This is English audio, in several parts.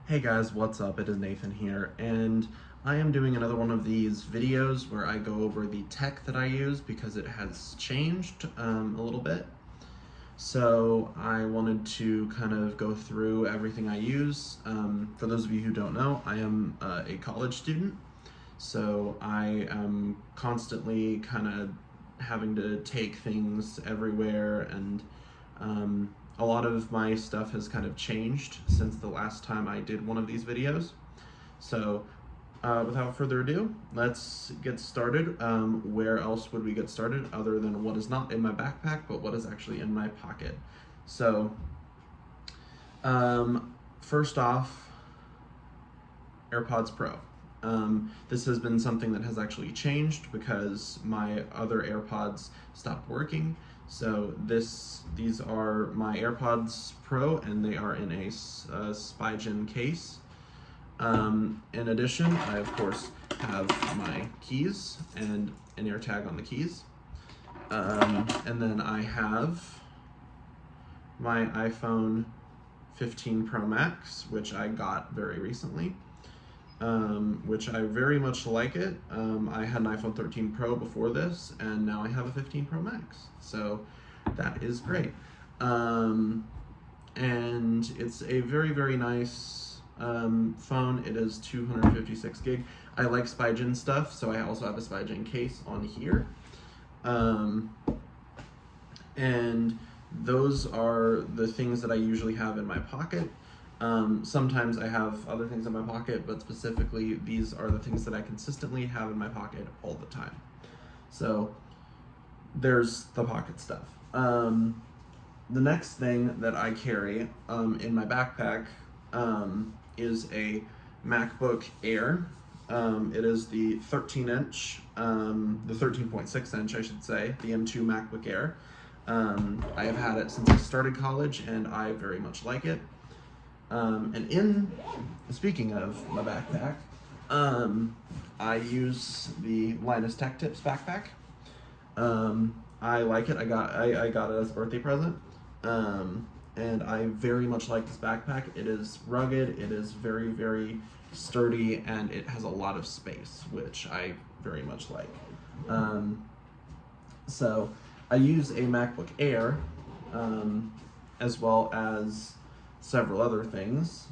Hey guys, what's up? It is Nathan here, and I am doing another one of these videos where I go over the tech that I use because it has changed a little bit. So I wanted to kind of go through everything I use. For those of you who don't know, I am a college student, so I am constantly kind of having to take things everywhere, and a lot of my stuff has kind of changed since the last time I did one of these videos. So without further ado, let's get started. Where else would we get started other than what is not in my backpack, but what is actually in my pocket? So first off, AirPods Pro. This has been something that has actually changed because my other AirPods stopped working. So these are my AirPods Pro, and they are in a Spigen case. In addition, I of course have my keys and an AirTag on the keys. And then I have my iPhone 15 Pro Max, which I got very recently. Which I very much like it. I had an iPhone 13 Pro before this, and now I have a 15 Pro Max, so that is great. And it's a very, very nice phone. It is 256 gig. I like Spigen stuff, so I also have a Spigen case on here. And those are the things that I usually have in my pocket. Sometimes I have other things in my pocket, but specifically these are the things that I consistently have in my pocket all the time. So there's the pocket stuff. The next thing that I carry in my backpack is a MacBook Air. It is the 13-inch, the 13.6 inch I should say, the M2 MacBook Air. I have had it since I started college, and I very much like it. And speaking of my backpack, I use the Linus Tech Tips backpack. I like it. I got it as a birthday present. And I very much like this backpack. It is rugged, it is very, very sturdy, and it has a lot of space, which I very much like. So I use a MacBook Air, as well as several other things,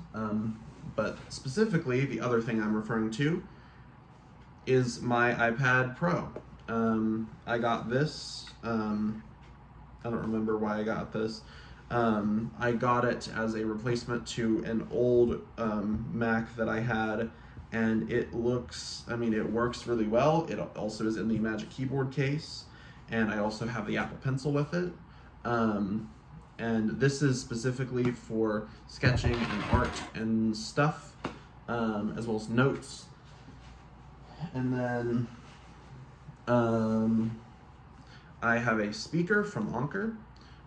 but specifically the other thing I'm referring to is my iPad Pro. I got this, I don't remember why I got this. I got it as a replacement to an old Mac that I had, and it works really well. It also is in the Magic Keyboard case, and I also have the Apple Pencil with it. And this is specifically for sketching and art and stuff, as well as notes. And then I have a speaker from Anker,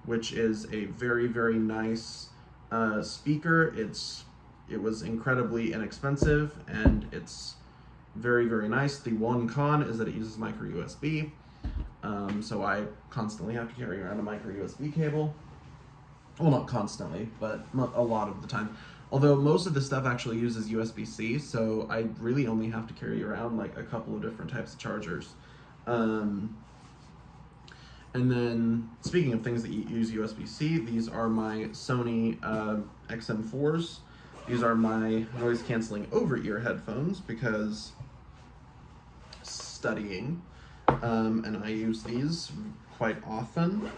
which is a very, very nice speaker. It was incredibly inexpensive, and it's very, very nice. The one con is that it uses micro USB, so I constantly have to carry around a micro USB cable. Well, not constantly, but a lot of the time. Although most of the stuff actually uses USB-C, so I really only have to carry around like a couple of different types of chargers. And then, speaking of things that use USB-C, these are my Sony XM4s. These are my noise-canceling over-ear headphones because studying, and I use these quite often.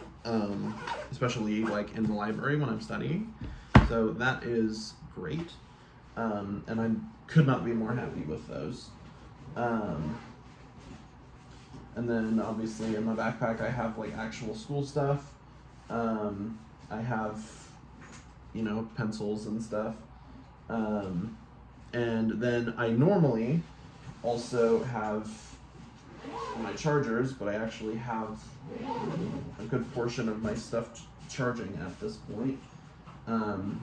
Especially like in the library when I'm studying. So that is great. And I could not be more happy with those. And then obviously in my backpack I have like actual school stuff. I have, pencils and stuff. And then I normally also have my chargers, but I actually have a good portion of my stuff charging at this point.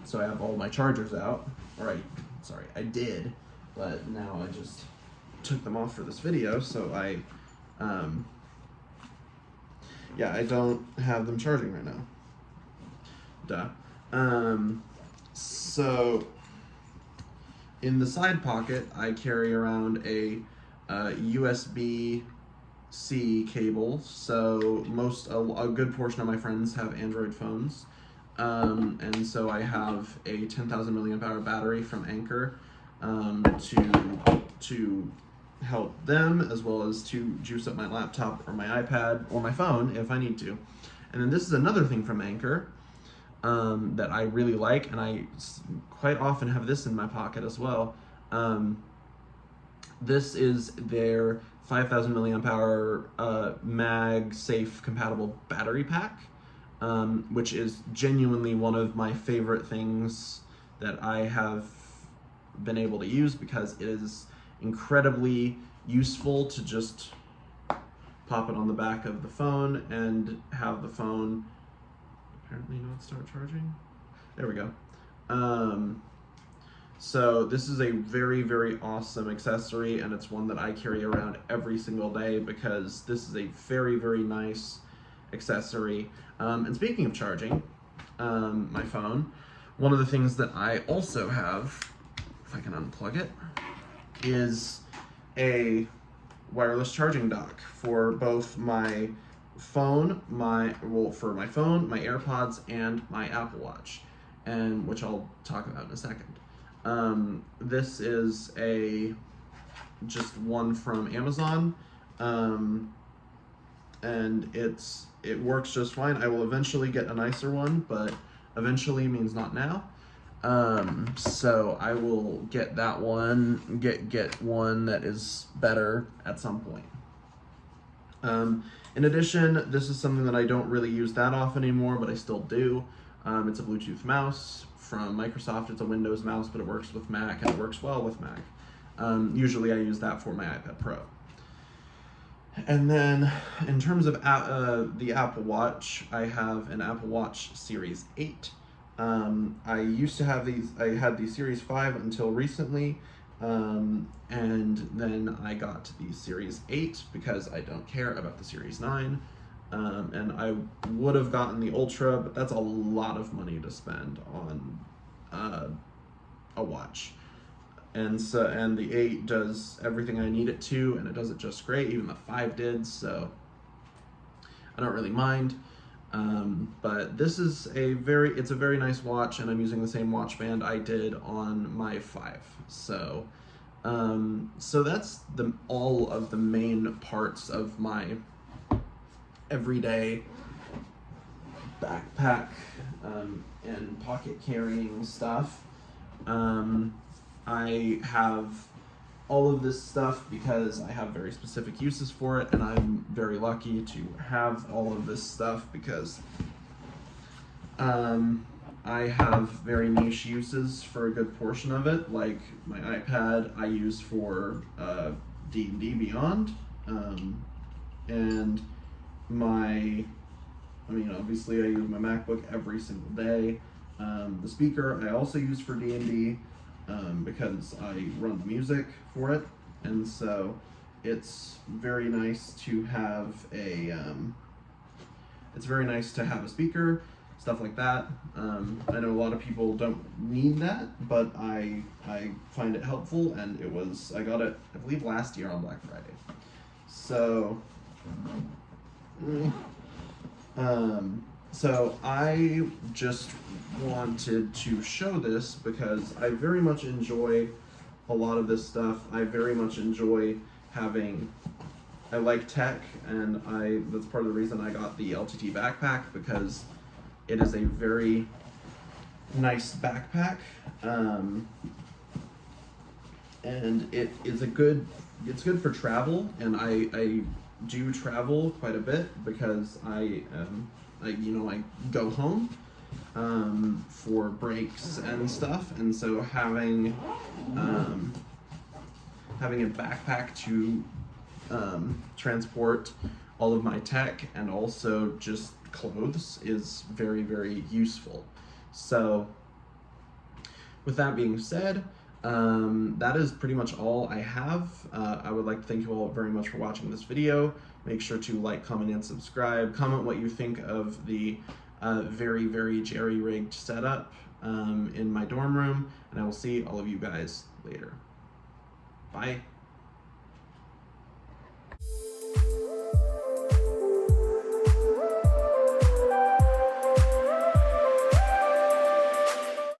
So I have all my chargers out, I did, but now I just took them off for this video, so I don't have them charging right now. So in the side pocket, I carry around a USB-C cable. So a good portion of my friends have Android phones, and so I have a 10,000 milliamp hour battery from Anker to help them, as well as to juice up my laptop or my iPad or my phone if I need to. And then this is another thing from Anker that I really like, and I quite often have this in my pocket as well. This is their 5,000 milliamp hour MagSafe compatible battery pack, which is genuinely one of my favorite things that I have been able to use, because it is incredibly useful to just pop it on the back of the phone and have the phone apparently not start charging. There we go. So this is a very, very awesome accessory, and it's one that I carry around every single day because this is a very, very nice accessory. And speaking of charging my phone, one of the things that I also have, if I can unplug it, is a wireless charging dock for both my phone, my phone, my AirPods, and my Apple Watch, and which I'll talk about in a second. This is just one from Amazon, and it works just fine. I will eventually get a nicer one, but eventually means not now. So I will get that one, get one that is better at some point. In addition, this is something that I don't really use that often anymore, but I still do. It's a Bluetooth mouse from Microsoft. It's a Windows mouse, but it works with Mac, and it works well with Mac. Usually I use that for my iPad Pro. And then in terms of the Apple Watch, I have an Apple Watch Series 8. I used to have these, I had the Series 5 until recently, and then I got the Series 8 because I don't care about the Series 9, and I would have gotten the Ultra, but that's a lot of money to spend on a watch. And the 8 does everything I need it to, and it does it just great. Even the 5 did, so I don't really mind. But this is it's a very nice watch, and I'm using the same watch band I did on my 5. So that's all of the main parts of my everyday backpack and pocket carrying stuff. I have all of this stuff because I have very specific uses for it, and I'm very lucky to have all of this stuff because I have very niche uses for a good portion of it. Like my iPad I use for D&D Beyond, and obviously I use my MacBook every single day. The speaker I also use for D&D, because I run the music for it, and so it's very nice to have a speaker, stuff like that. I know a lot of people don't need that, but I find it helpful, and I got it, I believe, last year on Black Friday. So so I just wanted to show this because I very much enjoy a lot of this stuff. I very much enjoy I like tech, and that's part of the reason I got the LTT backpack, because it is a very nice backpack, and it's good for travel, and I do travel quite a bit because I go home for breaks and stuff, and so having a backpack to transport all of my tech and also just clothes is very, very useful. So with that being said, that is pretty much all I have. I would like to thank you all very much for watching this video. Make sure to like, comment, and subscribe. Comment what you think of the very, very jerry-rigged setup. in my dorm room, and I will see all of you guys later. Bye.